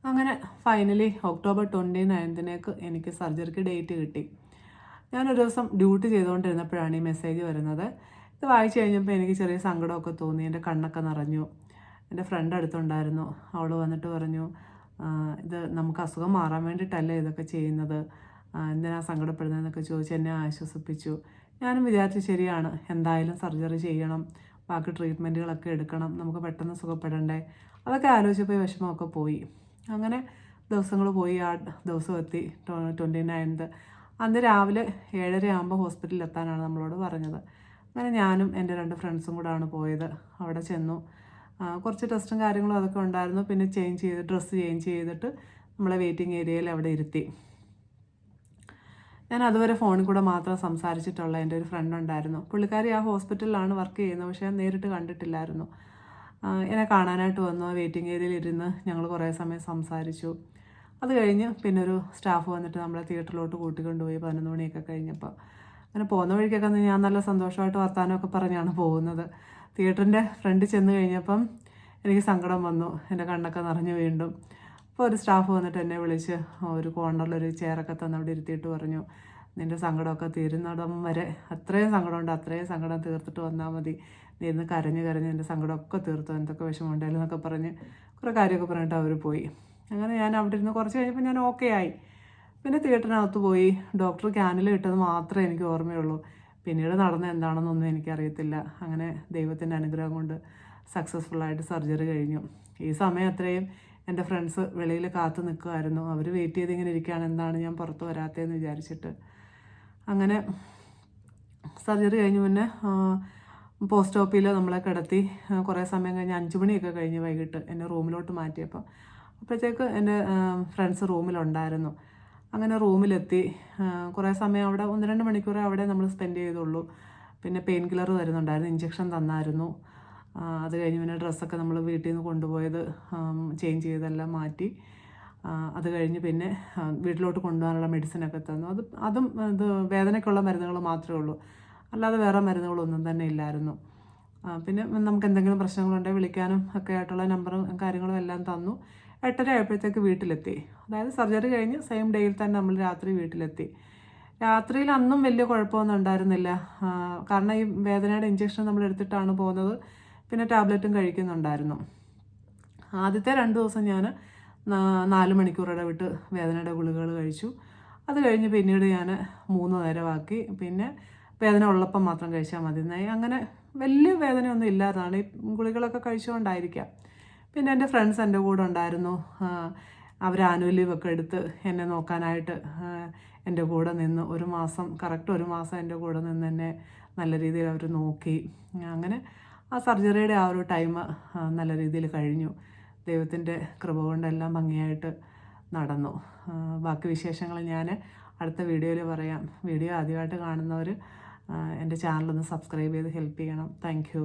അങ്ങനെ finally October 29 എനിക്ക് സർജറിക്ക് ഡേറ്റ് കിട്ടി. ഞാനൊരു ദിവസം ഡ്യൂട്ടി ചെയ്തുകൊണ്ടിരുന്നപ്പോഴാണ് ഈ മെസ്സേജ് വരുന്നത്. ഇത് വായിച്ചു കഴിഞ്ഞപ്പോൾ എനിക്ക് ചെറിയ സങ്കടമൊക്കെ തോന്നി. എൻ്റെ കണ്ണൊക്കെ നിറഞ്ഞു. എൻ്റെ ഫ്രണ്ട് അടുത്തുണ്ടായിരുന്നു. അവൾ വന്നിട്ട് പറഞ്ഞു, ഇത് നമുക്ക് അസുഖം മാറാൻ വേണ്ടിയിട്ടല്ലേ ഇതൊക്കെ ചെയ്യുന്നത്, എന്തിനാ സങ്കടപ്പെടുന്നതെന്നൊക്കെ ചോദിച്ച് എന്നെ ആശ്വസിപ്പിച്ചു. ഞാനും വിചാരിച്ചു ശരിയാണ്, എന്തായാലും സർജറി ചെയ്യണം, ബാക്കി ട്രീറ്റ്മെൻറ്റുകളൊക്കെ എടുക്കണം, നമുക്ക് പെട്ടെന്ന് സുഖപ്പെടണ്ടേ. അതൊക്കെ ആലോചിച്ചപ്പോൾ വിഷമമൊക്കെ പോയി. അങ്ങനെ ദിവസങ്ങൾ പോയി. ആ ദിവസം എത്തി 29th. അന്ന് രാവിലെ 7:30 ആകുമ്പോൾ ഹോസ്പിറ്റലിൽ എത്താനാണ് നമ്മളോട് പറഞ്ഞത്. അങ്ങനെ ഞാനും എൻ്റെ 2 ഫ്രണ്ട്സും കൂടാണ് പോയത്. അവിടെ ചെന്നു. കുറച്ച് ടെസ്റ്റും കാര്യങ്ങളും അതൊക്കെ ഉണ്ടായിരുന്നു. പിന്നെ ഡ്രസ്സ് ചേഞ്ച് ചെയ്തിട്ട് നമ്മളെ വെയിറ്റിംഗ് ഏരിയയിൽ അവിടെ ഇരുത്തി. ഞാൻ അതുവരെ ഫോണിൽ കൂടെ മാത്രം സംസാരിച്ചിട്ടുള്ള എൻ്റെ ഒരു ഫ്രണ്ട് ഉണ്ടായിരുന്നു. പുള്ളിക്കാരി ആ ഹോസ്പിറ്റലിലാണ് വർക്ക് ചെയ്യുന്നത്. പക്ഷേ ഞാൻ നേരിട്ട് കണ്ടിട്ടില്ലായിരുന്നു. എന്നെ കാണാനായിട്ട് വന്നു. ആ വെയിറ്റിംഗ് ഏരിയയിൽ ഇരുന്ന് ഞങ്ങൾ കുറേ സമയം സംസാരിച്ചു. അത് കഴിഞ്ഞ് പിന്നെ ഒരു സ്റ്റാഫ് വന്നിട്ട് നമ്മളെ തിയേറ്ററിലോട്ട് കൂട്ടിക്കൊണ്ടുപോയി 11 മണിയൊക്കെ കഴിഞ്ഞപ്പോൾ. അങ്ങനെ പോകുന്ന വഴിക്കൊക്കെ ഞാൻ നല്ല സന്തോഷമായിട്ട് വർത്താനമൊക്കെ പറഞ്ഞാണ് പോകുന്നത്. തിയേറ്ററിൻ്റെ ഫ്രണ്ടിൽ ചെന്ന് കഴിഞ്ഞപ്പം എനിക്ക് സങ്കടം വന്നു. എൻ്റെ കണ്ണൊക്കെ നിറഞ്ഞു വീണ്ടും. അപ്പോൾ ഒരു സ്റ്റാഫ് വന്നിട്ട് എന്നെ വിളിച്ച് ഒരു കോർണറിലൊരു ചെയറൊക്കെ തന്ന് അവിടെ ഇരുത്തിയിട്ട് പറഞ്ഞു, നിൻ്റെ സങ്കടമൊക്കെ തീരുന്നിടം വരെ അത്രയും സങ്കടമുണ്ട്, അത്രയും സങ്കടം തീർത്തിട്ട് വന്നാൽ മതി. നീ ഇരുന്ന് കരഞ്ഞ് എൻ്റെ സങ്കടമൊക്കെ തീർത്തു, എന്തൊക്കെ വിഷമമുണ്ടായാലും എന്നൊക്കെ പറഞ്ഞ് കുറേ കാര്യമൊക്കെ പറഞ്ഞിട്ട് അവർ പോയി. അങ്ങനെ ഞാൻ അവിടെ ഇരുന്ന് കുറച്ച് കഴിഞ്ഞപ്പോൾ ഞാൻ ഓക്കെ ആയി. പിന്നെ തിയേറ്ററിനകത്ത് പോയി. ഡോക്ടർ ക്യാനിൽ ഇട്ടത് മാത്രമേ എനിക്ക് ഓർമ്മയുള്ളൂ. പിന്നീട് നടന്ന എന്താണെന്നൊന്നും എനിക്കറിയത്തില്ല. അങ്ങനെ ദൈവത്തിൻ്റെ അനുഗ്രഹം കൊണ്ട് സക്സസ്ഫുള്ളായിട്ട് സർജറി കഴിഞ്ഞു. ഈ സമയം അത്രയും എൻ്റെ ഫ്രണ്ട്സ് വെളിയിൽ കാത്തു നിൽക്കുമായിരുന്നു. അവർ വെയിറ്റ് ചെയ്തിങ്ങനെ ഇരിക്കുകയാണ്, എന്താണ് ഞാൻ പുറത്ത് വരാത്തതെന്ന് വിചാരിച്ചിട്ട്. അങ്ങനെ സർജറി കഴിഞ്ഞ് പിന്നെ പോസ്റ്റ് ഓപ്പിയിൽ നമ്മളെ കിടത്തി. കുറേ സമയം കഴിഞ്ഞ് 5 മണിയൊക്കെ കഴിഞ്ഞ് വൈകിട്ട് എന്നെ റൂമിലോട്ട് മാറ്റിയപ്പോൾ അപ്പോഴത്തേക്ക് എൻ്റെ ഫ്രണ്ട്സ് റൂമിലുണ്ടായിരുന്നു. അങ്ങനെ റൂമിലെത്തി. കുറേ സമയം അവിടെ 1-2 മണിക്കൂറേ അവിടെ നമ്മൾ സ്പെൻഡ് ചെയ്തുള്ളൂ. പിന്നെ പെയിൻ കില്ലർ തരുന്നുണ്ടായിരുന്നു, ഇഞ്ചക്ഷൻ തന്നായിരുന്നു. അത് കഴിഞ്ഞ് പിന്നെ ഡ്രസ്സൊക്കെ നമ്മൾ വീട്ടിൽ നിന്ന് കൊണ്ടുപോയത് ചേഞ്ച് ചെയ്തെല്ലാം മാറ്റി. അത് കഴിഞ്ഞ് പിന്നെ വീട്ടിലോട്ട് കൊണ്ടുപോകാനുള്ള മെഡിസിനൊക്കെ തന്നു. അതും ഇത് വേദനയ്ക്കുള്ള മരുന്നുകൾ മാത്രമേ ഉള്ളൂ, അല്ലാതെ വേറെ മരുന്നുകളൊന്നും തന്നെ ഇല്ലായിരുന്നു. പിന്നെ നമുക്ക് എന്തെങ്കിലും പ്രശ്നങ്ങളുണ്ടെങ്കിൽ വിളിക്കാനും ഒക്കെ ആയിട്ടുള്ള നമ്പറും കാര്യങ്ങളും എല്ലാം തന്നു. 8:30 ആയപ്പോഴത്തേക്ക് വീട്ടിലെത്തി. അതായത് സർജറി കഴിഞ്ഞ് സെയിം ഡേയിൽ തന്നെ നമ്മൾ രാത്രി വീട്ടിലെത്തി. രാത്രിയിൽ അന്നും വലിയ കുഴപ്പമൊന്നും ഉണ്ടായിരുന്നില്ല. കാരണം ഈ വേദനയുടെ ഇഞ്ചക്ഷൻ നമ്മൾ എടുത്തിട്ടാണ് പോകുന്നത്. പിന്നെ ടാബ്ലറ്റും കഴിക്കുന്നുണ്ടായിരുന്നു. ആദ്യത്തെ 2 ദിവസം ഞാൻ 4 മണിക്കൂർ ഇടവിട്ട് വേദനയുടെ ഗുളികകൾ കഴിച്ചു. അത് കഴിഞ്ഞ് പിന്നീട് ഞാൻ 3 നേരമാക്കി. പിന്നെ വേദന ഉള്ളപ്പം മാത്രം കഴിച്ചാൽ മതി എന്നായി. അങ്ങനെ വലിയ വേദനയൊന്നും ഇല്ലാതാണ്, ഈ ഗുളികളൊക്കെ കഴിച്ചുകൊണ്ടായിരിക്കാം. പിന്നെ എൻ്റെ ഫ്രണ്ട്സ് എൻ്റെ കൂടെ ഉണ്ടായിരുന്നു. അവർ ആനുവൽ ലീവൊക്കെ എടുത്ത് എന്നെ നോക്കാനായിട്ട് എൻ്റെ കൂടെ നിന്ന് കറക്റ്റ് ഒരു മാസം എൻ്റെ കൂടെ നിന്ന് എന്നെ നല്ല രീതിയിൽ അവർ നോക്കി. അങ്ങനെ ആ സർജറിയുടെ ആ ഒരു ടൈം നല്ല രീതിയിൽ കഴിഞ്ഞു. ദൈവത്തിൻ്റെ കൃപ കൊണ്ടെല്ലാം ഭംഗിയായിട്ട് നടന്നു. ബാക്കി വിശേഷങ്ങൾ ഞാൻ അടുത്ത വീഡിയോയിൽ പറയാം. വീഡിയോ ആദ്യമായിട്ട് കാണുന്നവർ എൻ്റെ ചാനലൊന്ന് സബ്സ്ക്രൈബ് ചെയ്ത് ഹെൽപ്പ് ചെയ്യണം. Thank you.